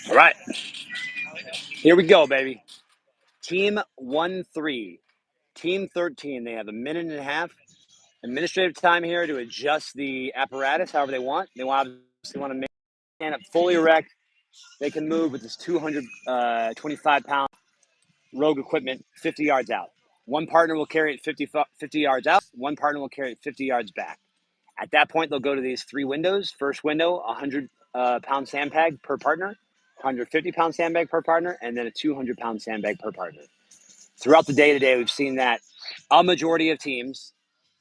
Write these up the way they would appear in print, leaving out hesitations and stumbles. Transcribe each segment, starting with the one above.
All right, here we go, baby. Team 1-3, Team 13. They have a minute and a half administrative time here to adjust the apparatus however they want. They want to make stand up fully erect. They can move with this 225-pound Rogue equipment 50 yards out. One partner will carry it 50 yards out. One partner will carry it 50 yards back. At that point, they'll go to these three windows. First window, 100-pound sandbag per partner, 150-pound sandbag per partner, and then a 200-pound sandbag per partner. Throughout the day today, we've seen that a majority of teams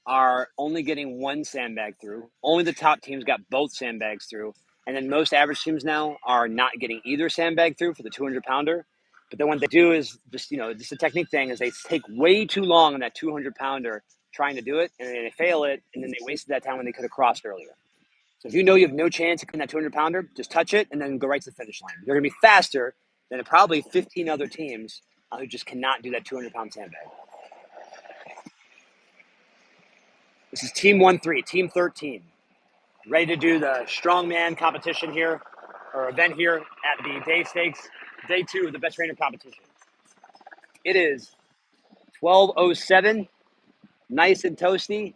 are only getting one sandbag through. Only the top teams got both sandbags through. And then most average teams now are not getting either sandbag through for the 200-pounder. But then what they do is just a technique thing is they take way too long on that 200-pounder trying to do it, and then they fail it, and then they wasted that time when they could have crossed earlier. So if you know you have no chance of getting that 200-pounder, just touch it and then go right to the finish line. You're going to be faster than probably 15 other teams who just cannot do that 200-pound sandbag. This is Team 1-3, Team 13. Ready to do the strongman competition here, or event here at the day stakes, day 2 of the best trainer competition. It is 12:07, nice and toasty,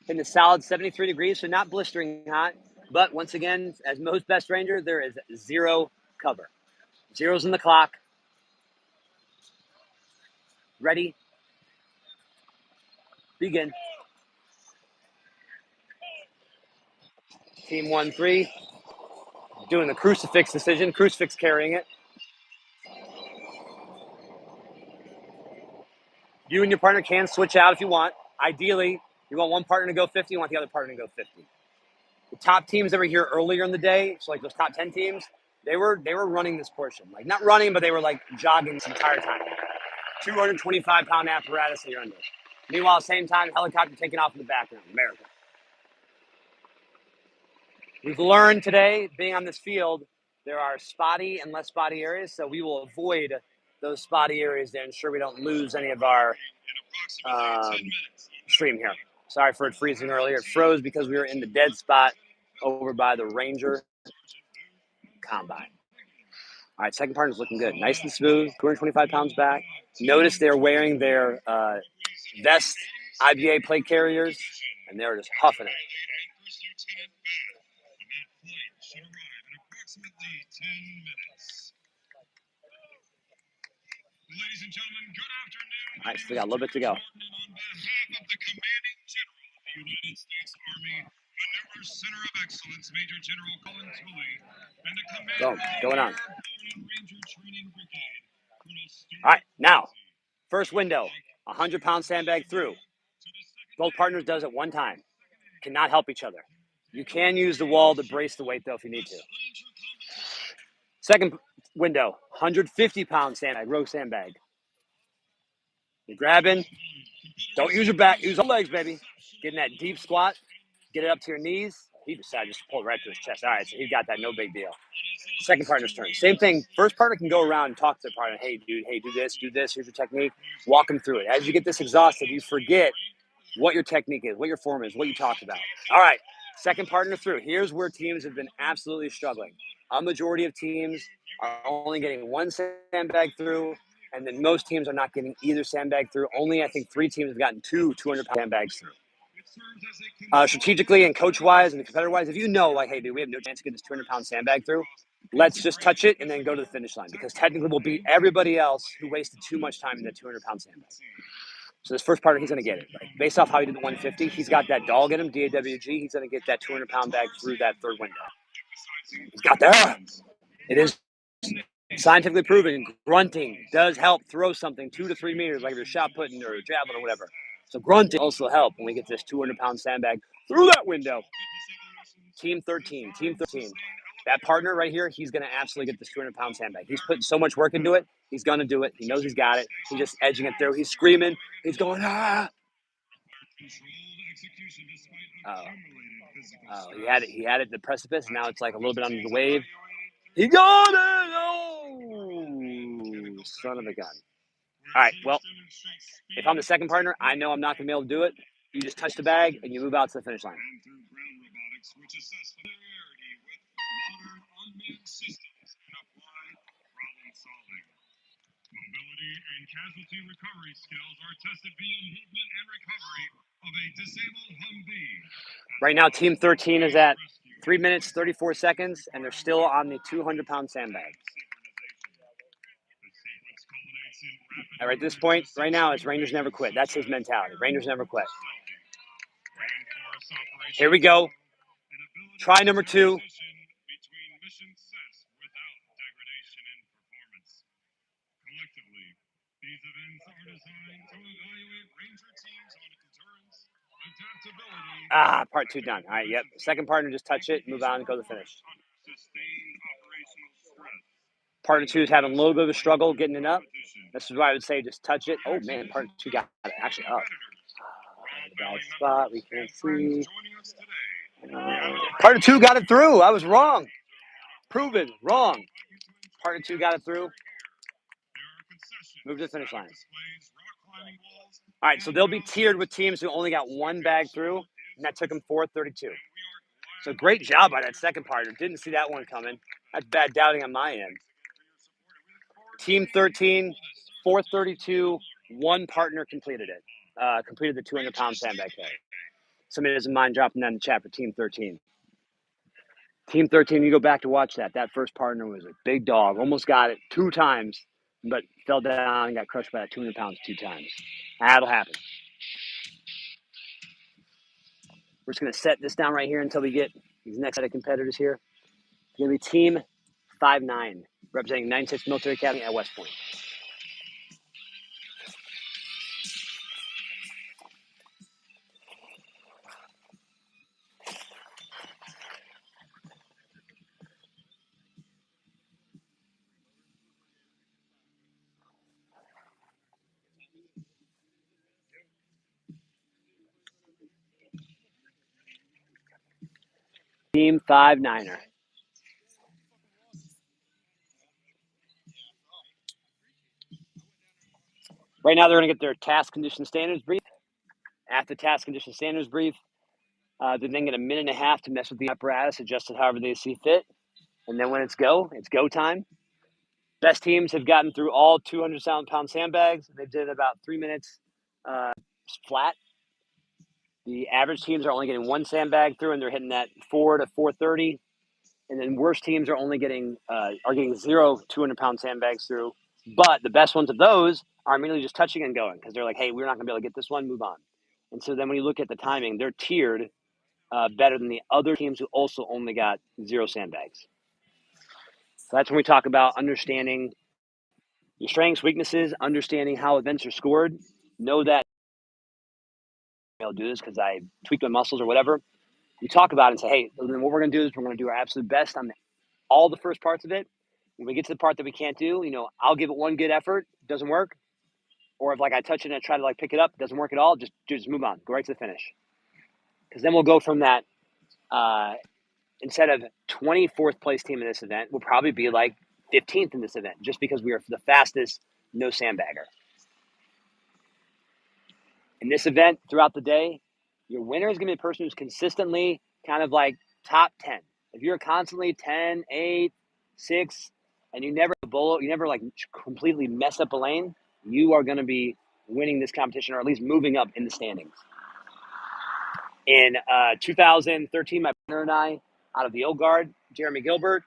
in the solid 73 degrees, so not blistering hot. But once again, as most best ranger, there is zero cover. Zero's in the clock. Ready? Begin. Team 1-3, doing the crucifix decision, crucifix carrying it. You and your partner can switch out if you want. Ideally, you want one partner to go 50, you want the other partner to go 50. The top teams that were here earlier in the day, so like those top 10 teams, they were running this portion. Like not running, but they were like jogging this entire time. 225-pound apparatus that you're under. Meanwhile, at the same time, helicopter taking off in the background. America. We've learned today, being on this field, there are spotty and less spotty areas, so we will avoid those spotty areas to ensure we don't lose any of our stream here. Sorry for it freezing earlier. It froze because we were in the dead spot over by the Ranger Combine. All right, second partner's looking good. Nice and smooth, 225 pounds back. Notice they're wearing their vest IBA plate carriers, and they're just huffing it. Ladies and gentlemen, good afternoon. All right, so we got a little bit to go. On behalf of the commanding general of the United States Army, Maneuver Center of Excellence, Major General Colin Tooley, and the commander of the Going on. Ranger Training Brigade, all right, now, first window, 100-pound sandbag through. Both partners does it one time. Cannot help each other. You can use the wall to brace the weight, though, if you need to. Second window, 150-pound sandbag, rogue sandbag. You're grabbing. Don't use your back. Use the legs, baby. Get in that deep squat. Get it up to your knees. He decided just to pull it right to his chest. All right, so he got that. No big deal. Second partner's turn. Same thing. First partner can go around and talk to the partner. Hey, dude. Hey, do this. Do this. Here's your technique. Walk him through it. As you get this exhausted, you forget what your technique is, what your form is, what you talked about. All right. Second partner through. Here's where teams have been absolutely struggling. A majority of teams are only getting one sandbag through, and then most teams are not getting either sandbag through. Only, I think, 3 teams have gotten 2 200-pound sandbags through. Strategically and coach-wise and competitor-wise, if you know, like, hey, dude, we have no chance to get this 200-pound sandbag through, let's just touch it and then go to the finish line, because technically we'll beat everybody else who wasted too much time in that 200-pound sandbag. So this first partner, he's going to get it. Like, based off how he did the 150, he's got that dog in him, DAWG. He's going to get that 200-pound bag through that third window. He's got that. It is scientifically proven. Grunting does help throw something 2 to 3 meters, like if you're shot putting or javelin or whatever. So grunting also help when we get this 200-pound sandbag through that window. Team 13. That partner right here, he's going to absolutely get this 200-pound sandbag. He's putting so much work into it. He's going to do it. He knows he's got it. He's just edging it through. He's screaming. He's going, ah. Oh, he had it at the precipice. Now it's like a little bit under the wave. He got it! Oh, son of a gun. All right, well, if I'm the second partner, I know I'm not going to be able to do it. You just touch the bag and you move out to the finish line. solid. Mobility and casualty recovery skills are tested via movement and recovery of a disabled Humvee. Right now, Team 13 is at 3 minutes, 34 seconds, and they're still on the 200-pound sandbag. All right, at this point, right now, it's Rangers never quit. That's his mentality. Rangers never quit. Here we go. Try number 2. Collectively, these events are designed to evaluate Ranger teams on endurance, adaptability. Part 2 done. All right, yep. Second partner, just touch it, move on, go to the finish. Sustained operational stress. Partner 2 is having a little bit of a struggle getting it up. This is why I would say just touch it. Oh, man, partner 2 got it actually up. Bad spot, we can't see. Partner 2 got it through. I was wrong. Proven wrong. Partner 2 got it through. Move to the finish line. All right, so they'll be tiered with teams who only got one bag through, and that took them 4:32. So great job by that second partner. Didn't see that one coming. That's bad doubting on my end. Team 13, 4:32. One partner completed it. Completed the 200-pound sandbag carry. Somebody doesn't mind dropping that in the chat for Team 13. Team 13, you go back to watch that. That first partner was a big dog. Almost got it 2 times, but fell down and got crushed by that 200 pounds 2 times. That'll happen. We're just going to set this down right here until we get these next set of competitors here. It's going to be Team 5-9, representing 96 Military Academy at West Point. Team 5-9er. Right now, they're going to get their task condition standards brief. After task condition standards brief, they then get a minute and a half to mess with the apparatus, adjust it however they see fit. And then when it's go time. Best teams have gotten through all 200-pound sandbags. They did about 3 minutes flat. The average teams are only getting one sandbag through, and they're hitting that 4 to 4:30. And then worst teams are only getting 0 200-pound sandbags through. But the best ones of those are immediately just touching and going because they're like, hey, we're not going to be able to get this one, move on. And so then when you look at the timing, they're tiered better than the other teams who also only got 0 sandbags. So that's when we talk about understanding your strengths, weaknesses, understanding how events are scored. Know that I'll do this because I tweaked my muscles or whatever. You talk about it and say, hey, then what we're going to do is we're going to do our absolute best on all the first parts of it. When we get to the part that we can't do, I'll give it one good effort. It doesn't work. Or if I touch it and I try to pick it up, it doesn't work at all. Just move on. Go right to the finish. Because then we'll go from that. Instead of 24th place team in this event, we'll probably be 15th in this event, just because we are the fastest no sandbagger. In this event, throughout the day, your winner is going to be the person who's consistently kind of top 10. If you're constantly 10, 8, 6, and you never completely mess up a lane, you are going to be winning this competition or at least moving up in the standings. In 2013, my partner and I, out of the old guard, Jeremy Gilbert,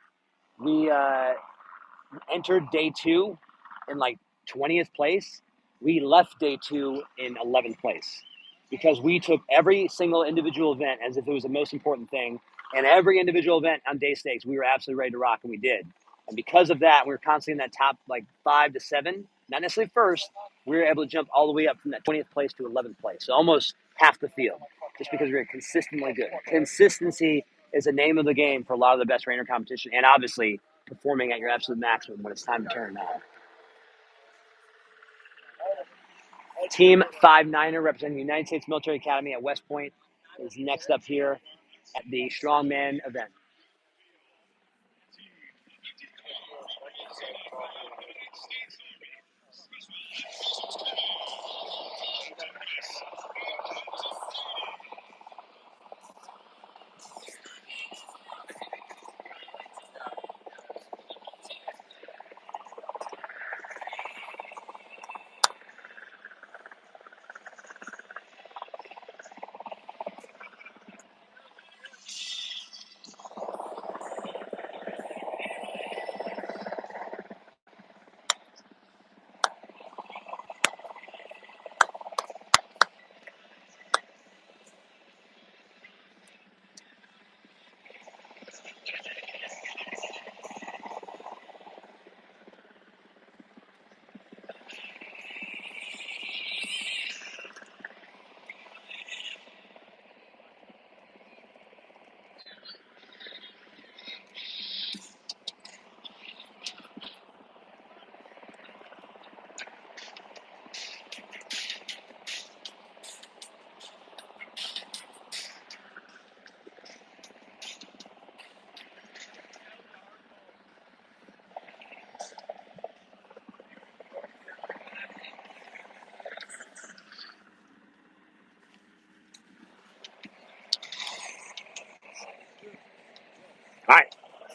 we entered day 2 in 20th place. We left day 2 in 11th place because we took every single individual event as if it was the most important thing. And every individual event on day stakes, we were absolutely ready to rock, and we did. And because of that, we were constantly in that top 5 to 7, not necessarily first. We were able to jump all the way up from that 20th place to 11th place, so almost half the field, just because we were consistently good. Consistency is the name of the game for a lot of the best Ranger competition, and obviously performing at your absolute maximum when it's time to turn it on. Team 5-9er representing the United States Military Academy at West Point is next up here at the Strongman event.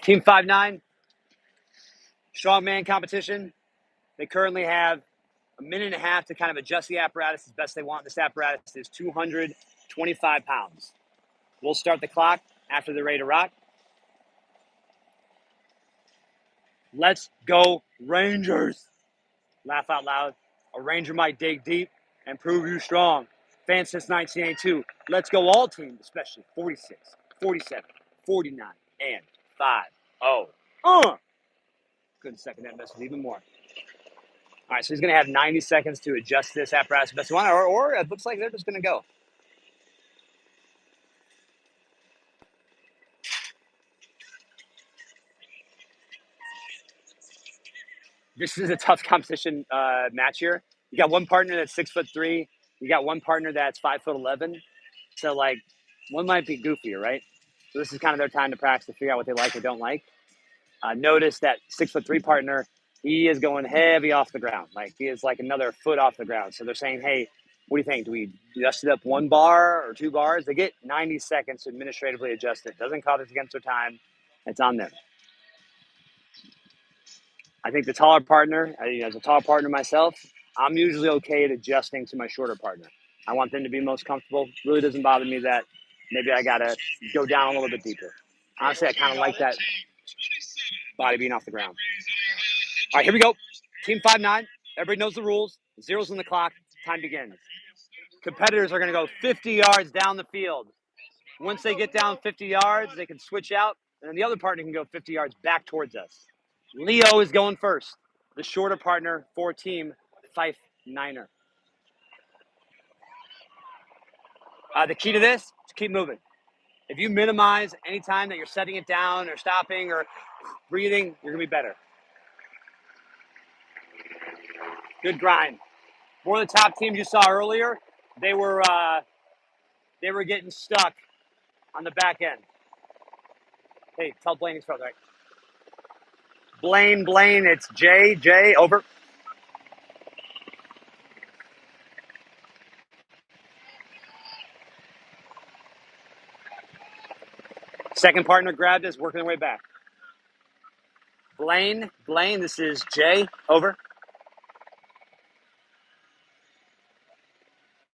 Team 5-9, strongman competition. They currently have a minute and a half to kind of adjust the apparatus as best they want. This apparatus is 225 pounds. We'll start the clock after they're ready to rock. Let's go, Rangers. Laugh out loud. A Ranger might dig deep and prove you strong. Fans since 1982. Let's go all teams, especially 46, 47, 49, and 5-0. Couldn't second that message even more. All right, so he's going to have 90 seconds to adjust this apparatus best he wants, or it looks like they're just going to go. This is a tough competition match here. You got one partner that's 6'3". You got one partner that's 5'11". So like, one might be goofier, right? So this is kind of their time to practice to figure out what they like or don't like. Notice that 6'3" partner, he is going heavy off the ground. Like he is like another foot off the ground. So they're saying, hey, what do you think? Do we adjust it up 1 bar or 2 bars? They get 90 seconds to administratively adjust it. Doesn't cost us against their time. It's on them. I think the taller partner, as a tall partner myself, I'm usually okay at adjusting to my shorter partner. I want them to be most comfortable. Really doesn't bother me that maybe I got to go down a little bit deeper. Honestly, I kind of like that body being off the ground. All right, here we go. Team 5-9. Everybody knows the rules. Zeros on the clock. Time begins. Competitors are going to go 50 yards down the field. Once they get down 50 yards, they can switch out, and then the other partner can go 50 yards back towards us. Leo is going first. The shorter partner for Team 5-9er. The key to this is keep moving. If you minimize any time that you're setting it down or stopping or breathing, you're going to be better. Good grind. One of the top teams you saw earlier, they were getting stuck on the back end. Hey, tell Blaine he's right. Blaine, it's Jay, over. Second partner grabbed us, working their way back. Blaine, this is Jay, over.